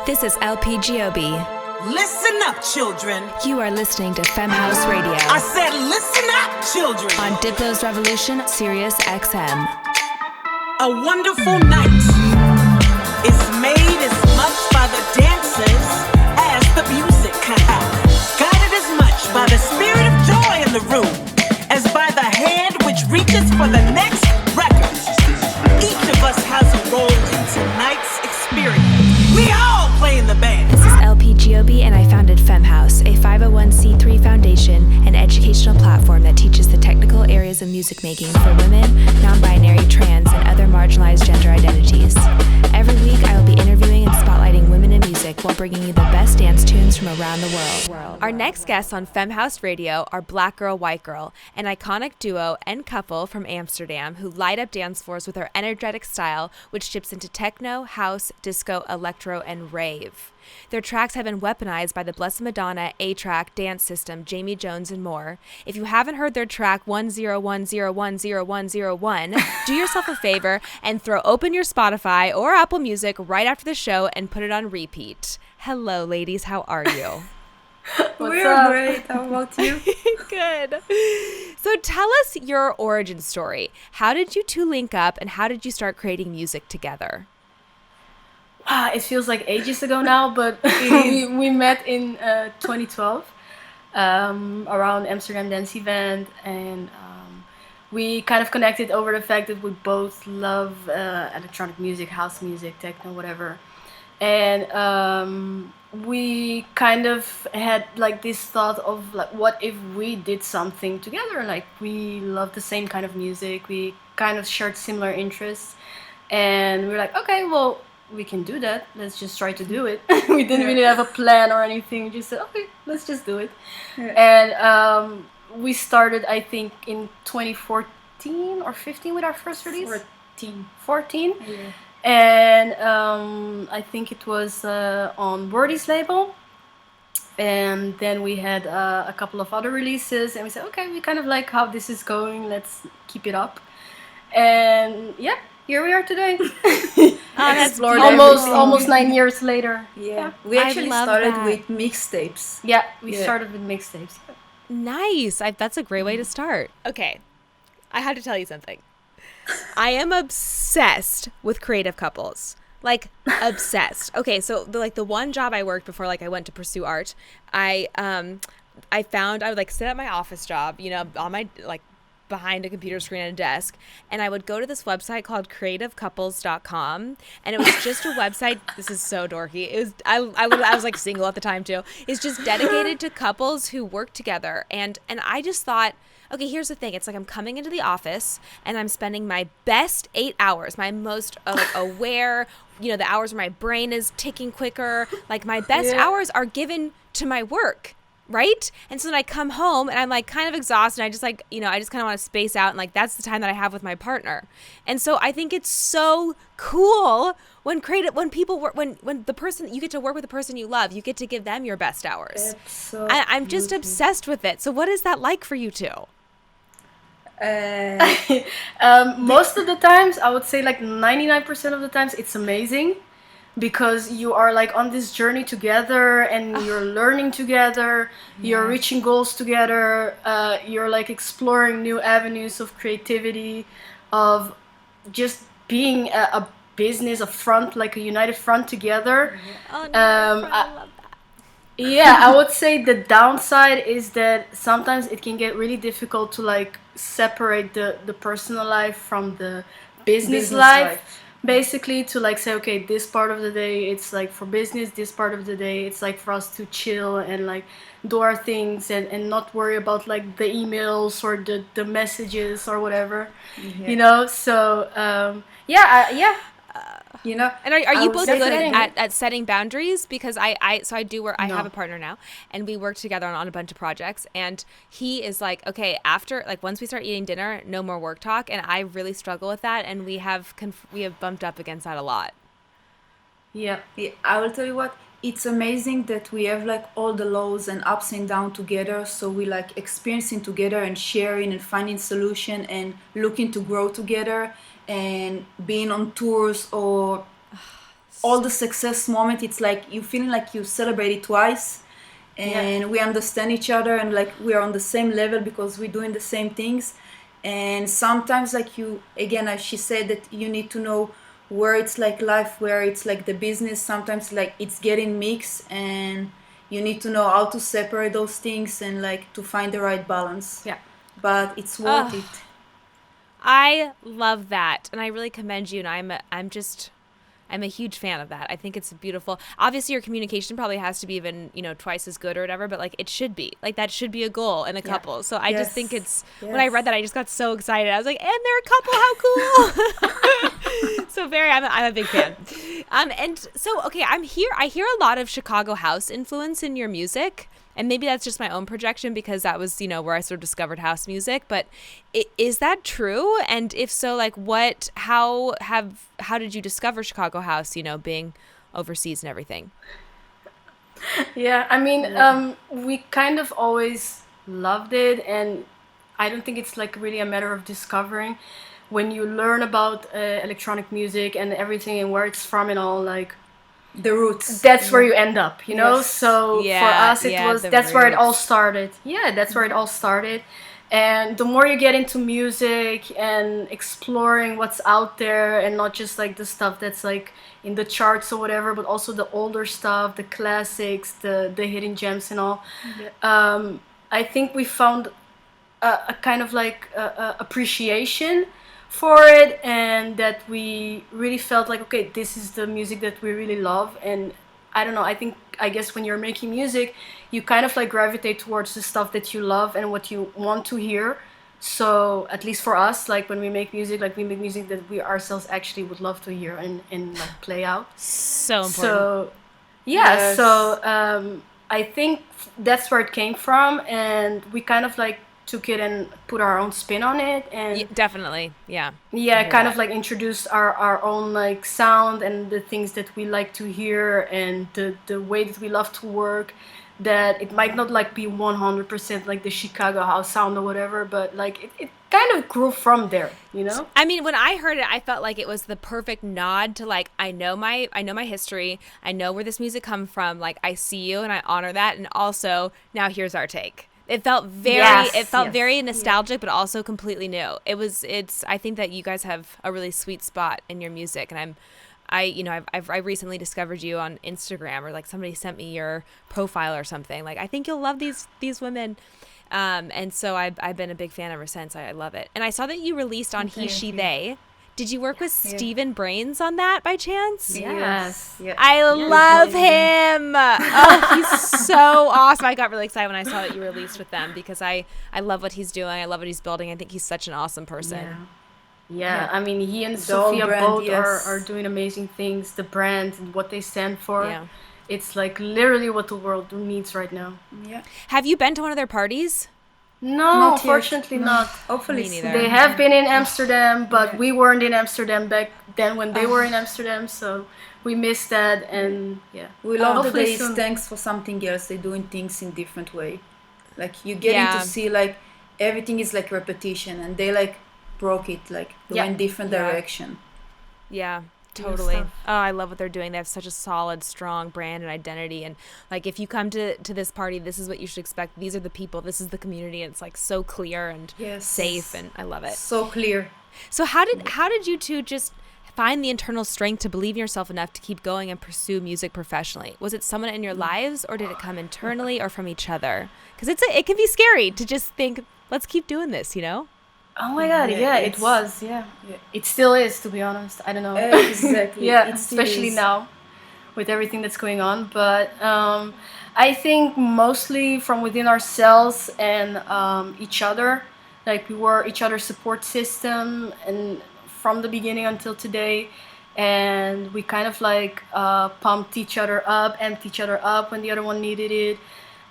This is LP Giobbi. Listen up, children. You are listening to Femme House Radio. I said listen up, children. On Diplo's Revolution, Sirius XM. A wonderful night is made as much by the dancers as the music. Guided as much by the spirit of joy in the room as by the hand which reaches for the next record. Each of us has a role in tonight's experience. We all play in the band. This is LP Giobbi, and I founded Femme House, a 501c3 foundation and educational platform that teaches the technical areas of music making for women, non-binary, trans, and other marginalized gender identities. Every week, I will be interviewing and spotlighting women in music while bringing you the best dance tunes from around the world. Our next guests on Femme House Radio are Black Girl, White Girl, an iconic duo and couple from Amsterdam who light up dance floors with their energetic style, which dips into techno, house, disco, electro, and rave. Their tracks have been weaponized by the Blessed Madonna, A-Track, Dance System, Jamie Jones, and more. If you haven't heard their track 101010101, do yourself a favor and throw open your Spotify or Apple Music right after the show and put it on repeat. Hello, ladies. How are you? We're great. How about you? Good. So tell us your origin story. How did you two link up, and how did you start creating music together? It feels like ages ago now, but we met in 2012 around Amsterdam Dance Event, and we kind of connected over the fact that we both love electronic music, house music, techno, whatever. And we kind of had like this thought of like, what if we did something together? Like, we love the same kind of music, we kind of shared similar interests, and we were like, okay, well, we can do that. Let's just try to do it. We didn't really have a plan or anything. We just said, okay, let's just do it. Yeah. And we started, I think, in 2014 or 15 with our first release. 14. Yeah. And I think it was on Wordy's label. And then we had a couple of other releases, and we said, okay, we kind of like how this is going. Let's keep it up. And yeah, here we are today. That's almost 9 years later. Yeah. We actually started with mixtapes. Yeah, we started with mixtapes. Nice. That's a great way to start. Okay, I have to tell you something. I am obsessed with creative couples. Like, obsessed. Okay, so the one job I worked before, like, I went to pursue art, I found I would like sit at my office job, you know, on my like behind a computer screen and a desk, and I would go to this website called creativecouples.com, and it was just a website. This is so dorky. It was I was like single at the time too. It's just dedicated to couples who work together, and I just thought, okay, here's the thing. It's like I'm coming into the office and I'm spending my best 8 hours, my most aware, you know, the hours where my brain is ticking quicker, like my best hours are given to my work. Right? And so then I come home and I'm like kind of exhausted. I just like, you know, I just kind of want to space out, and like that's the time that I have with my partner. And so I think it's so cool when people work, when the person, you get to work with the person you love, you get to give them your best hours. I'm just obsessed with it. So what is that like for you two? Most of the times, I would say like 99% of the times, it's amazing. Because you are like on this journey together, and you're learning together, you're reaching goals together, you're like exploring new avenues of creativity, of just being a business, a front, like a united front together. Oh no, I love that. Yeah, I would say the downside is that sometimes it can get really difficult to like separate the personal life from the business life. Basically, to like say, okay, this part of the day it's like for business, this part of the day it's like for us to chill and like do our things and not worry about like the emails or the messages or whatever, you know. So you know, and are you both good at setting boundaries? Because I do work. I have a partner now, and we work together on a bunch of projects. And he is like, okay, after like once we start eating dinner, no more work talk. And I really struggle with that, and we have bumped up against that a lot. Yeah, I will tell you what. It's amazing that we have like all the lows and ups and downs together. So we like experiencing together and sharing and finding solution and looking to grow together and being on tours or all the success moment, it's like you feeling like you celebrate it twice, and we understand each other, and like we are on the same level because we're doing the same things. And sometimes like you, again, as she said, that you need to know where it's like life, where it's like the business. Sometimes like it's getting mixed, and you need to know how to separate those things and like to find the right balance. Yeah. But it's worth it. I love that, and I really commend you. And I'm a huge fan of that. I think it's beautiful. Obviously, your communication probably has to be even, twice as good or whatever, but like it should be. Like that should be a goal in a couple. So I just think when I read that, I just got so excited. I was like, and they're a couple, how cool. So I'm a big fan. And so, okay, I hear a lot of Chicago house influence in your music. And maybe that's just my own projection because that was, where I sort of discovered house music. But is that true? And if so, like how did you discover Chicago house, being overseas and everything? Yeah, I mean, we kind of always loved it. And I don't think it's like really a matter of discovering. When you learn about electronic music and everything and where it's from and all, like, the roots, that's where you end up, so for us that's where it all started. That's where it all started. And the more you get into music and exploring what's out there, and not just like the stuff that's like in the charts or whatever, but also the older stuff, the classics, the hidden gems and all, I think we found a kind of like appreciation for it, and that we really felt like, okay, this is the music that we really love. And I don't know, I guess when you're making music, you kind of like gravitate towards the stuff that you love and what you want to hear. So at least for us, like when we make music that we ourselves actually would love to hear and like play out. So important. So so I think that's where it came from, and we kind of like took it and put our own spin on it. And definitely kind of like introduced our own like sound and the things that we like to hear, and the way that we love to work, that it might not like be 100% like the Chicago house sound or whatever, but like it kind of grew from there, I mean, when I heard it, I felt like it was the perfect nod to like, I know my history, I know where this music comes from, like I see you and I honor that, and also now here's our take. It felt very nostalgic, but also completely new. I think that you guys have a really sweet spot in your music, and I recently discovered you on Instagram, or like somebody sent me your profile or something. Like, I think you'll love these women. And so I've been a big fan ever since. I love it. And I saw that you released on He, She, They. Did you work with Stephen Brains on that by chance? Yes. I love him. Oh, he's so awesome. I got really excited when I saw that you released with them, because I love what he's doing. I love what he's building. I think he's such an awesome person. Yeah. I mean, he and Sophia both are doing amazing things. The brand and what they stand for. It's like literally what the world needs right now. Yeah. Have you been to one of their parties? No, unfortunately not. Hopefully they have been in Amsterdam, but we weren't in Amsterdam back then when they were in Amsterdam, so we missed that. And we love that they thanks for something else. They're doing things in different way. Like you getting to see like everything is like repetition, and they like broke it, like they went different direction. Yeah. Totally. Oh, I love what they're doing. They have such a solid, strong brand and identity. And like, if you come to this party, this is what you should expect. These are the people. This is the community. And it's like so clear and safe, and I love it. So clear. So how did you two just find the internal strength to believe in yourself enough to keep going and pursue music professionally? Was it someone in your lives, or did it come internally or from each other? Because it can be scary to just think, let's keep doing this, Oh my God! Yeah, it was. Yeah, it still is. To be honest, I don't know. Exactly. Especially now, with everything that's going on. But I think mostly from within ourselves and each other. Like, we were each other's support system, and from the beginning until today. And we kind of like pumped each other up, amped each other up when the other one needed it.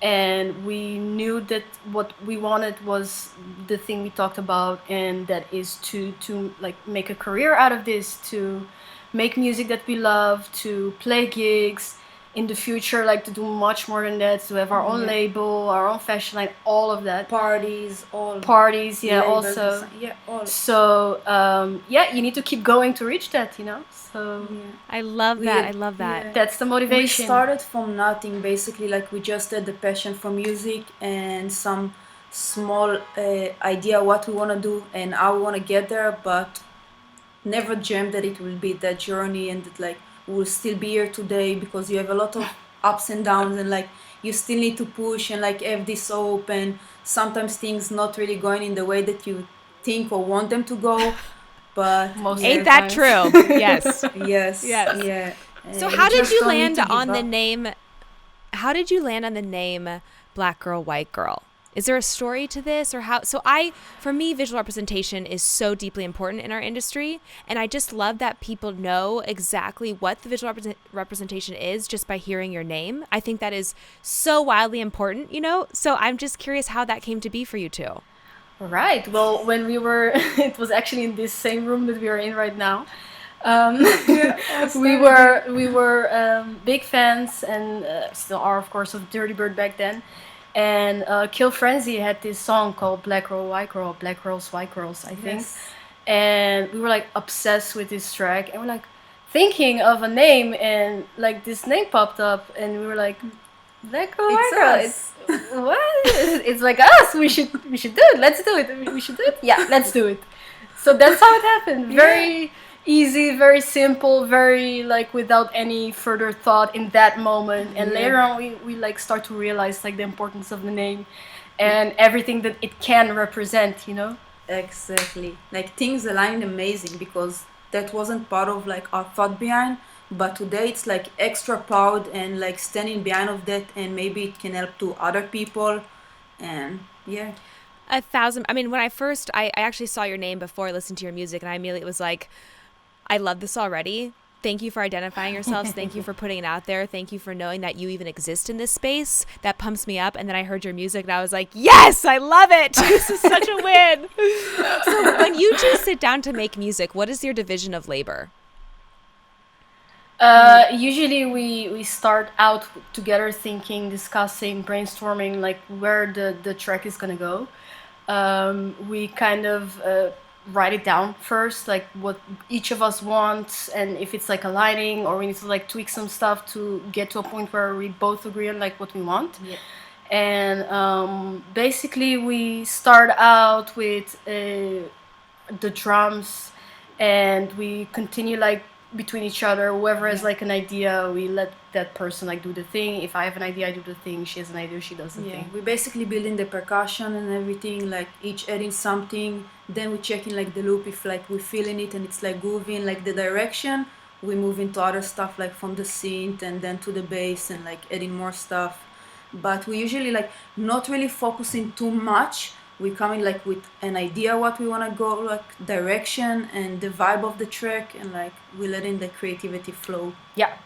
And we knew that what we wanted was the thing we talked about, and that is to like make a career out of this, to make music that we love, to play gigs, in the future, like to do much more than that, to have our own label, our own fashion line, all of that. Parties, Yeah, labels, also. yeah, all. So, yeah, you need to keep going to reach that, you know? So, I love that. I love that. Yeah. that's the motivation. We started from nothing, basically. Like, we just had the passion for music and some small idea what we want to do and how we want to get there, but never dreamed that it will be that journey and that like we'll still be here today, because you have a lot of ups and downs, and like you still need to push and like have this hope, and sometimes things not really going in the way that you think or want them to go, but Ain't that true? Yes. yes. Yeah. So You how did just you don't need land to give on the up. name? How did you land on the name Black Girl, White Girl? Is there a story to this, or how? So for me, visual representation is so deeply important in our industry, and I just love that people know exactly what the visual representation is just by hearing your name. I think that is so wildly important, you know? So I'm just curious how that came to be for you two. Right. Well, when we were, it was actually in this same room that we are in right now. We were big fans, and still are, of course, of Dirty Bird back then. And Kill Frenzy had this song called Black Girl, White Girl, Black Girls, White Girls, I think. Yes. And we were like obsessed with this track, and we're like thinking of a name, and like this name popped up, and we were like, Black Girl, White It's Girl. us. What? It's like us. We should do it. Let's do it. We should do it. Yeah, let's do it. So that's how it happened. Very easy, very simple, very like without any further thought in that moment. And later on, we like start to realize like the importance of the name and everything that it can represent, you know? Exactly. Like things aligned amazing, because that wasn't part of like our thought behind, but today it's like extra proud and like standing behind of that, and maybe it can help to other people, and yeah. 1,000. I mean, when I actually saw your name before I listened to your music, and I immediately was like, I love this already. Thank you for identifying yourselves. Thank you for putting it out there. Thank you for knowing that you even exist in this space. That pumps me up. And then I heard your music and I was like, yes, I love it. This is such a win. So when you two sit down to make music, what is your division of labor? Usually we start out together thinking, discussing, brainstorming like where the track is gonna go. We kind of write it down first, like what each of us wants, and if it's like aligning or we need to like tweak some stuff to get to a point where we both agree on like what we want. Yeah. And basically we start out with the drums, and we continue like between each other. Whoever has like an idea, we let that person like do the thing. If I have an idea, I do the thing. She has an idea, she does the thing. We basically building the percussion and everything, like each adding something, then we checking like the loop, if like we're feeling it and it's like moving like the direction, we move into other stuff like from the synth and then to the bass and like adding more stuff. But we usually like not really focusing too much. We come in like with an idea what we want to go, like direction and the vibe of the track, and like we let in the creativity flow. Yeah.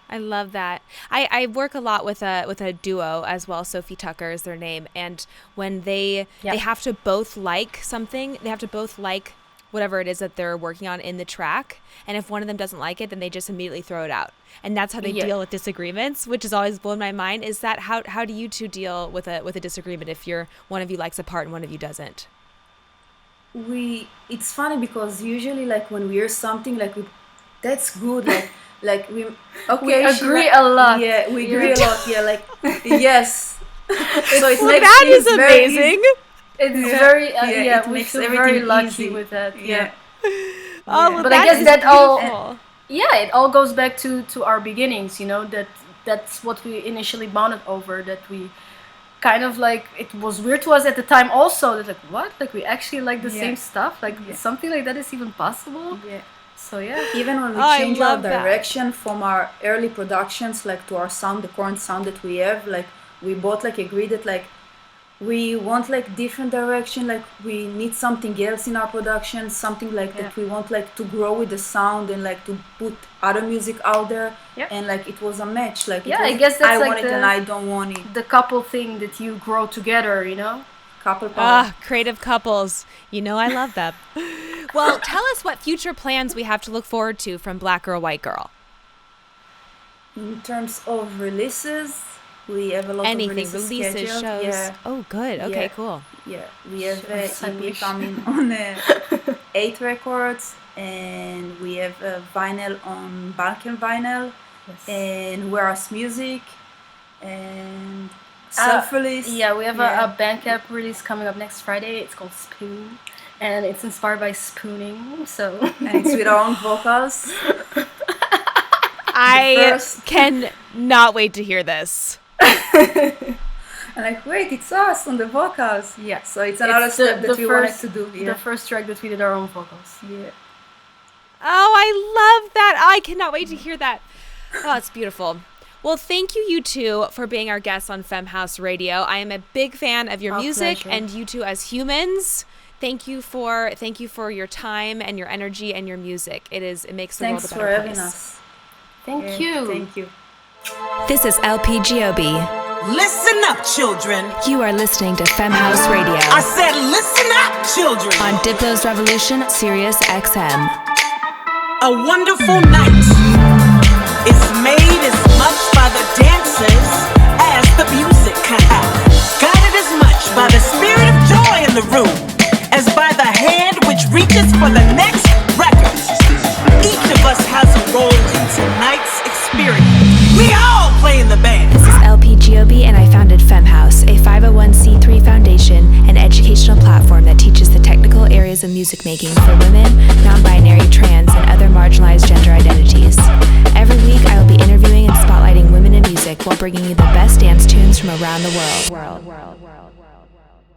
I love that. I work a lot with a duo as well. Sophie Tucker is their name, and when they have to both like something, they have to both like whatever it is that they're working on in the track. And if one of them doesn't like it, then they just immediately throw it out. And that's how they deal with disagreements, which has always blown my mind. Is that how do you two deal with a disagreement if one of you likes a part and one of you doesn't? It's funny because usually like when we hear something like that's good, like we agree a lot. Yeah, we agree a lot. Yeah, like yes. So it makes that things is amazing. It's very it we makes feel everything very lucky easy. with that. Yeah. Oh, well, But I guess that beautiful. it all goes back to our beginnings, you know, that's what we initially bonded over, that we kind of like, it was weird to us at the time also, that like, what? Like we actually like the same stuff? Like something like that is even possible? Yeah. So yeah. Even when we change our direction from our early productions like to our sound, the current sound that we have, like we both like agree that like we want like different direction, like we need something else in our production, something like that we want like to grow with the sound and like to put other music out there. And like it was a match, like I guess that's I like want it and I don't want it. The couple thing that you grow together, you know? Couple power. Creative couples, you know, I love them. Well, tell us what future plans we have to look forward to from Black Girl, White Girl. In terms of releases, we have a lot of releases scheduled. shows. Yeah. Oh, good. Okay, cool. Yeah, we have an EP coming on 8 Records, and we have a vinyl on Balkan Vinyl, and Whereas Music, and self-release. Yeah, we have a Bandcamp release coming up next Friday. It's called Spoon, and it's inspired by spooning. So and it's with our own vocals. I cannot wait to hear this. And like, wait, it's us on the vocals. Yeah. So it's another step that we wanted to do. Yeah. The first track that we did our own vocals. Yeah. Oh, I love that. I cannot wait to hear that. Oh, it's beautiful. Well, thank you two for being our guests on Femme House Radio. I am a big fan of your music and you two as humans. Thank you for your time and your energy and your music. It makes the world a better place. Thanks for having us. Thank you. Thank you. This is LP Giobbi. Listen up, children. You are listening to Femme House Radio. I said listen up, children. On Diplo's Revolution, Sirius XM. A wonderful night is made as much by the dancers as the music. Guided as much by the spirit of joy in the room as by the hand which reaches for the next record. Each of us has a role in tonight's experience. We all play in the band. This is LP Giobbi, and I founded Femme House, a 501c3 foundation and educational platform that teaches the technical areas of music making for women, non-binary, trans, and other marginalized gender identities. Every week, I will be interviewing and spotlighting women in music while bringing you the best dance tunes from around the world.